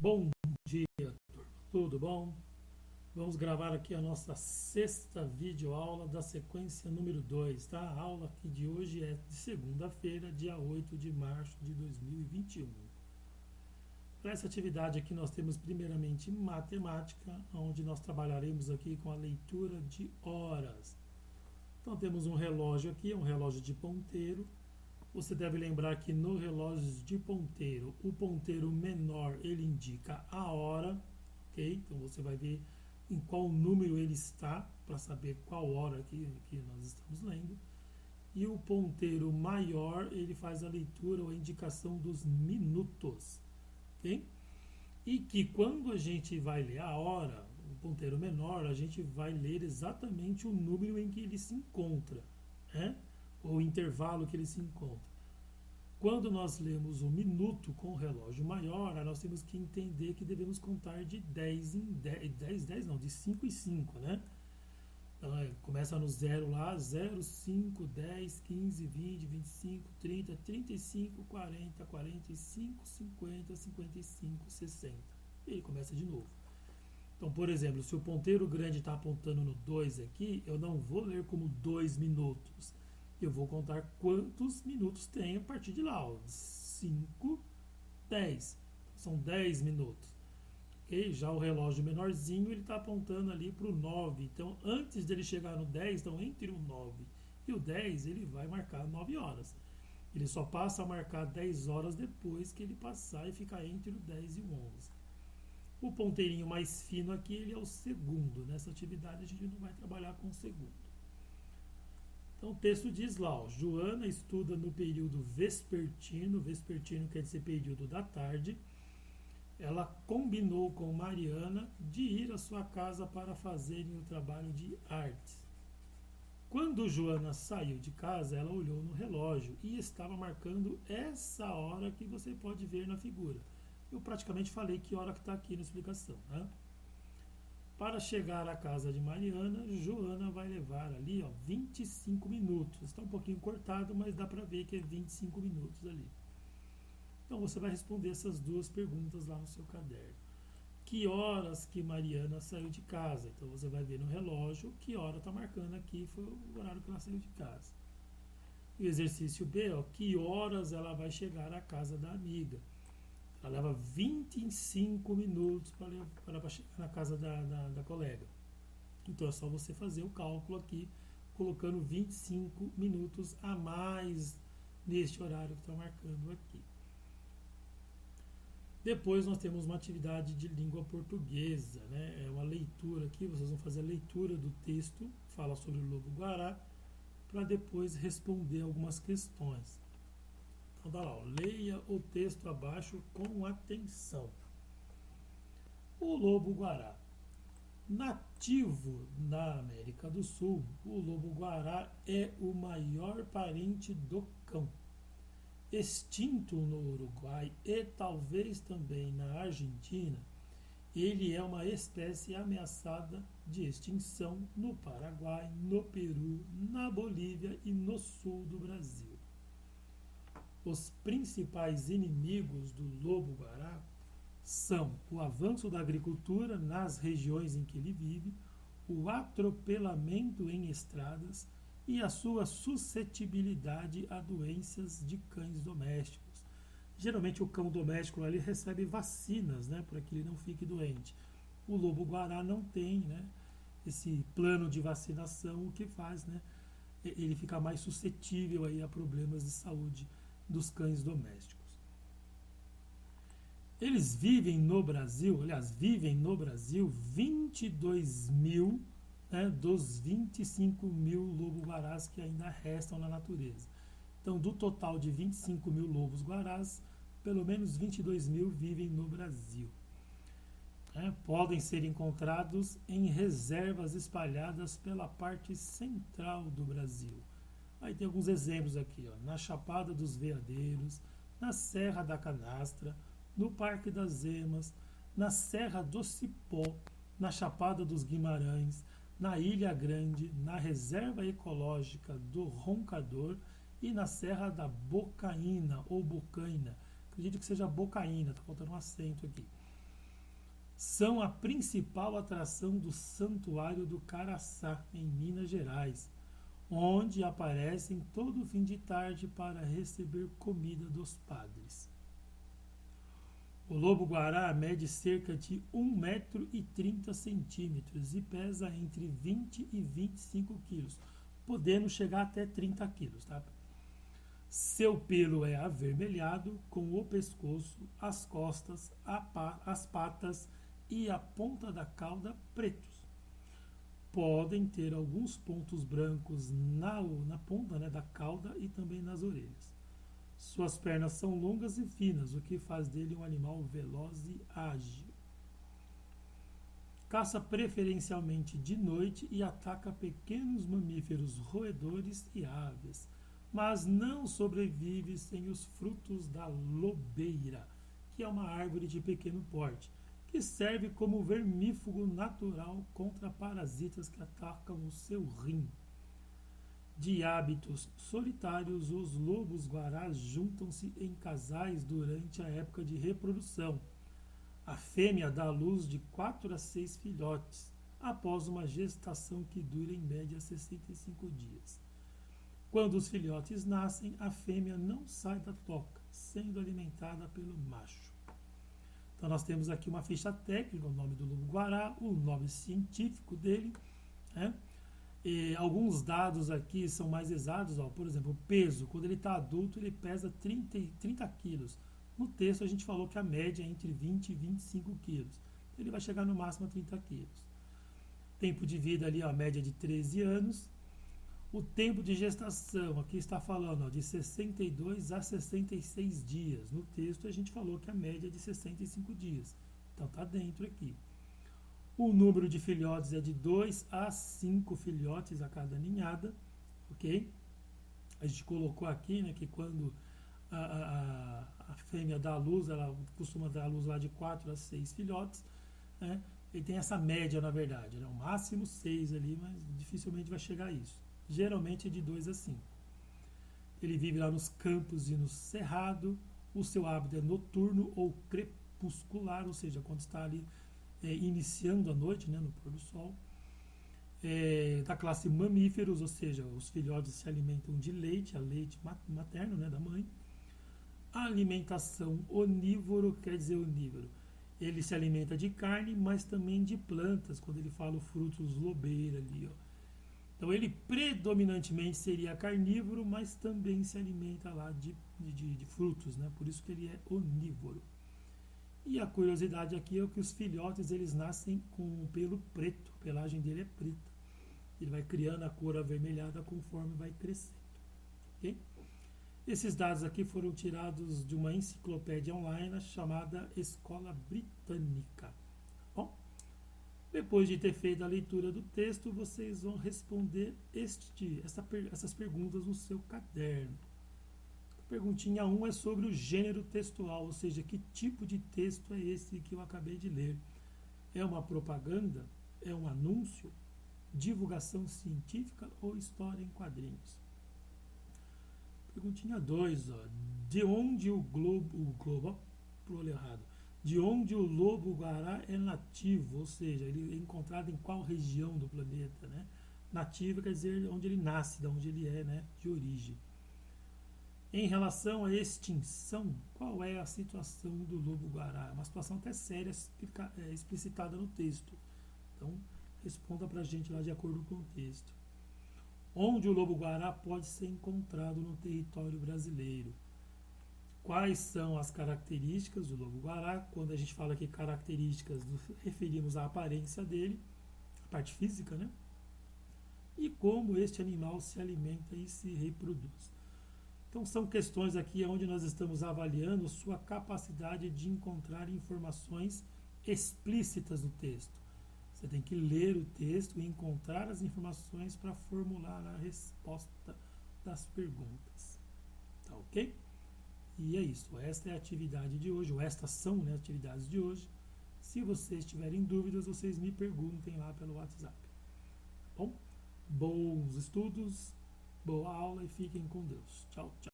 Bom dia, turma. Tudo bom? Vamos gravar aqui a nossa sexta videoaula da sequência número 2, tá? A aula aqui de hoje é de segunda-feira, dia 8 de março de 2021. Para essa atividade aqui nós temos primeiramente matemática, onde nós trabalharemos aqui com a leitura de horas. Então temos um relógio aqui, um relógio de ponteiro. Você deve lembrar que no relógio de ponteiro, o ponteiro menor ele indica a hora, ok? Então você vai ver em qual número ele está para saber qual hora que nós estamos lendo. E o ponteiro maior ele faz a leitura ou a indicação dos minutos, ok? E que quando a gente vai ler a hora, o ponteiro menor, a gente vai ler exatamente o número em que ele se encontra, né? Ou o intervalo que ele se encontra. Quando nós lemos o minuto com o relógio maior, nós temos que entender que devemos contar de 10 em 10 não, de 5 em 5, né? Então, começa no zero lá, 0, 5, 10, 15, 20, 25, 30, 35, 40, 45, 50, 55, 60. E aí começa de novo. Então, por exemplo, se o ponteiro grande está apontando no 2 aqui, eu não vou ler como 2 minutos. Eu vou contar quantos minutos tem a partir de lá. 5, 10. São 10 minutos. Okay? Já o relógio menorzinho, ele está apontando ali para o 9. Então, antes dele chegar no 10, então entre o 9 e o 10, ele vai marcar 9 horas. Ele só passa a marcar 10 horas depois que ele passar e ficar entre o 10 e o 11. O ponteirinho mais fino aqui, ele é o segundo. Nessa atividade a gente não vai trabalhar com o segundo. Então o texto diz lá, ó, Joana estuda no período vespertino, vespertino quer dizer período da tarde. Ela combinou com Mariana de ir à sua casa para fazerem o trabalho de artes. Quando Joana saiu de casa, ela olhou no relógio e estava marcando essa hora que você pode ver na figura. Eu praticamente falei que hora que está aqui na explicação, né? Para chegar à casa de Mariana, Joana vai levar ali 25 minutos. Está um pouquinho cortado, mas dá para ver que é 25 minutos ali. Então você vai responder essas duas perguntas lá no seu caderno. Que horas que Mariana saiu de casa? Então você vai ver no relógio que hora está marcando aqui, foi o horário que ela saiu de casa. E o exercício B, que horas ela vai chegar à casa da amiga? Ela leva 25 minutos para chegar na casa da colega. Então é só você fazer o cálculo aqui, colocando 25 minutos a mais neste horário que está marcando aqui. Depois nós temos uma atividade de língua portuguesa, né? É uma leitura aqui, vocês vão fazer a leitura do texto, fala sobre o lobo-guará, para depois responder algumas questões. Então, dá lá, leia o texto abaixo com atenção. O lobo-guará. Nativo da América do Sul, o lobo-guará é o maior parente do cão. Extinto no Uruguai e talvez também na Argentina, ele é uma espécie ameaçada de extinção no Paraguai, no Peru, na Bolívia e no sul do Brasil. Os principais inimigos do lobo-guará são o avanço da agricultura nas regiões em que ele vive, o atropelamento em estradas e a sua suscetibilidade a doenças de cães domésticos. Geralmente o cão doméstico ele recebe vacinas, né, para que ele não fique doente. O lobo-guará não tem, né, esse plano de vacinação, o que faz, né, ele ficar mais suscetível aí a problemas de saúde dos cães domésticos. Eles vivem no Brasil, aliás, vivem no Brasil 22 mil, né, dos 25 mil lobos-guarás que ainda restam na natureza. Então, do total de 25 mil lobos-guarás, pelo menos 22 mil vivem no Brasil. Podem ser encontrados em reservas espalhadas pela parte central do Brasil. Aí tem alguns exemplos aqui, na Chapada dos Veadeiros, na Serra da Canastra, no Parque das Emas, na Serra do Cipó, na Chapada dos Guimarães, na Ilha Grande, na Reserva Ecológica do Roncador e na Serra da Bocaína ou Bocaina. Acredito que seja Bocaína, está faltando um acento aqui. são a principal atração do Santuário do Caraçá, em Minas Gerais, onde aparecem todo fim de tarde para receber comida dos padres. O lobo-guará mede cerca de 1,30 m e pesa entre 20 e 25 kg, podendo chegar até 30 kg. Tá? Seu pelo é avermelhado, com o pescoço, as costas, as patas e a ponta da cauda pretos. Podem ter alguns pontos brancos na ponta, né, da cauda e também nas orelhas. Suas pernas são longas e finas, o que faz dele um animal veloz e ágil. Caça preferencialmente de noite e ataca pequenos mamíferos, roedores e aves, mas não sobrevive sem os frutos da lobeira, que é uma árvore de pequeno porte, que serve como vermífugo natural contra parasitas que atacam o seu rim. De hábitos solitários, os lobos-guarás juntam-se em casais durante a época de reprodução. A fêmea dá à luz de 4 a 6 filhotes, após uma gestação que dura em média 65 dias. Quando os filhotes nascem, a fêmea não sai da toca, sendo alimentada pelo macho. Então nós temos aqui uma ficha técnica, o nome do lobo-guará, o nome científico dele, né? E alguns dados aqui são mais exatos, ó, por exemplo, o peso, quando ele está adulto ele pesa 30 quilos. No texto a gente falou que a média é entre 20 e 25 quilos. Então ele vai chegar no máximo a 30 quilos. Tempo de vida ali, ó, a média de 13 anos. O tempo de gestação, aqui está falando, ó, de 62 a 66 dias. No texto a gente falou que a média é de 65 dias. Então está dentro aqui. O número de filhotes é de 2 a 5 filhotes a cada ninhada, ok? A gente colocou aqui, né, que quando a fêmea dá à luz, ela costuma dar à luz lá de 4 a 6 filhotes, né? Ele tem essa média, na verdade, né? O máximo 6 ali, mas dificilmente vai chegar a isso. Geralmente é de 2 a 5. Ele vive lá nos campos e no cerrado. O seu hábito é noturno ou crepuscular, ou seja, quando está ali iniciando a noite, né, no pôr do sol. Da classe mamíferos, ou seja, os filhotes se alimentam de leite, a leite materno, né, da mãe. A alimentação onívoro, quer dizer onívoro, ele se alimenta de carne, mas também de plantas, quando ele fala o frutos lobeira ali, ó. Então ele predominantemente seria carnívoro, mas também se alimenta lá de frutos, né? Por isso que ele é onívoro. E a curiosidade aqui é que os filhotes eles nascem com um pelo preto, a pelagem dele é preta. Ele vai criando a cor avermelhada conforme vai crescendo. Okay? Esses dados aqui foram tirados de uma enciclopédia online chamada Escola Britânica. Bom, depois de ter feito a leitura do texto, vocês vão responder essas perguntas no seu caderno. Perguntinha 1 é sobre o gênero textual, ou seja, que tipo de texto é esse que eu acabei de ler? É uma propaganda? É um anúncio? Divulgação científica ou história em quadrinhos? Perguntinha 2, ó, de onde o lobo-guará é nativo, ou seja, ele é encontrado em qual região do planeta, né? Nativo quer dizer onde ele nasce, de onde ele é, né, de origem. Em relação à extinção, qual é a situação do lobo-guará? É uma situação até séria, explicitada no texto. Então, responda para a gente lá de acordo com o texto. Onde o lobo-guará pode ser encontrado no território brasileiro? Quais são as características do lobo-guará? Quando a gente fala aqui características, nos referimos à aparência dele, a parte física, né? E como este animal se alimenta e se reproduz. Então são questões aqui onde nós estamos avaliando sua capacidade de encontrar informações explícitas no texto. Você tem que ler o texto e encontrar as informações para formular a resposta das perguntas. Tá ok? E é isso. Esta é a atividade de hoje, ou estas são, né, as atividades de hoje. Se vocês tiverem dúvidas, vocês me perguntem lá pelo WhatsApp. Bom? Bons estudos, boa aula e fiquem com Deus. Tchau, tchau.